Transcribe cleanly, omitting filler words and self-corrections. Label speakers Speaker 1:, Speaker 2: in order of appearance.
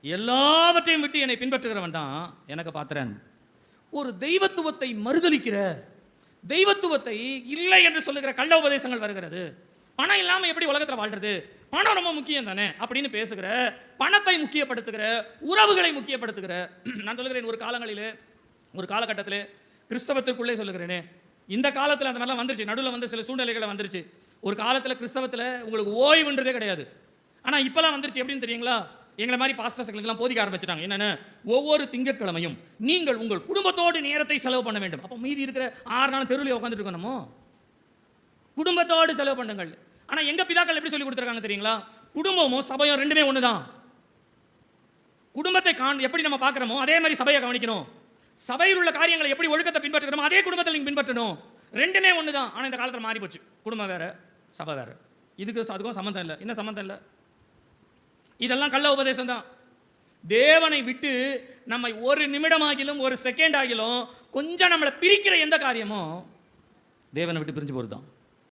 Speaker 1: எல்லாவற்றையும் விட்டு என்னை பின்பற்றுகிறவன் தான் எனக்கு பாத்திரன். ஒரு தெய்வத்துவத்தை மறுதலிக்கிற, தெய்வத்துவத்தை இல்லை என்று சொல்லுகிற கள்ள உபதேசங்கள் வருகிறது. பணம் இல்லாம எப்படி உலகத்தில் வாழ்றது, பணம் ரொம்ப முக்கியம் தானே அப்படின்னு பேசுகிற, பணத்தை முக்கியப்படுத்துகிற, உறவுகளை முக்கியப்படுத்துகிற. நான் சொல்லுகிறேன், ஒரு காலகட்டத்தில் கிறிஸ்தவத்திற்குள்ளே சொல்லுகிறேனே, இந்த காலத்தில் அந்த மாதிரிலாம் வந்துருச்சு, நடுவில் வந்து சில சூழ்நிலைகளை வந்துருச்சு. ஒரு காலத்தில் கிறிஸ்தவத்தில் உங்களுக்கு ஓய்வுன்றதே கிடையாது. ஆனால் இப்போலாம் வந்துருச்சு. எப்படின்னு தெரியுங்களா? எங்களை மாதிரி பாஸ்டர்ஸ்களுக்கெல்லாம் போதிக்க ஆரம்பிச்சிட்டாங்க. என்னென்ன, ஒவ்வொரு திங்கட்கிழமையும் நீங்கள் உங்கள் குடும்பத்தோடு நேரத்தை செலவு பண்ண வேண்டும். அப்போ மீதி இருக்கிற 6 நாள் தெருவில் உட்காந்துட்டு இருக்கணுமோ? குடும்பத்தோடு செலவு பண்ணுங்கள். ஆனால் எங்கள் பிதாக்கள் எப்படி சொல்லி கொடுத்துருக்காங்க தெரியுங்களா? குடும்பமும் சபையும் ரெண்டுமே ஒன்று தான். குடும்பத்தை எப்படி நம்ம பார்க்குறோமோ அதே மாதிரி சபையை கவனிக்கணும். சபையில் உள்ள காரியங்களை எப்படி ஒழுக்கத்தை பின்பற்றுகிறோமோ அதே குடும்பத்தில் நீங்கள் பின்பற்றணும். ரெண்டுமே ஒன்று தான். ஆனால் இந்த காலத்தில் மாறி போச்சு. குடும்பம் வேற, சபை வேற. அதுக்கும் சம்மந்தம் இல்லை. என்ன சம்மந்தம் இல்லை? இதெல்லாம் கள்ள உபதேசம் தான். தேவனை விட்டு நம்மை ஒரு நிமிடம் ஆகிலும் ஒரு செகண்ட் ஆகிலும் கொஞ்சம் நம்மளை பிரிக்கிற எந்த காரியமோ தேவனை விட்டு பிரிஞ்சு போகிறது தான்.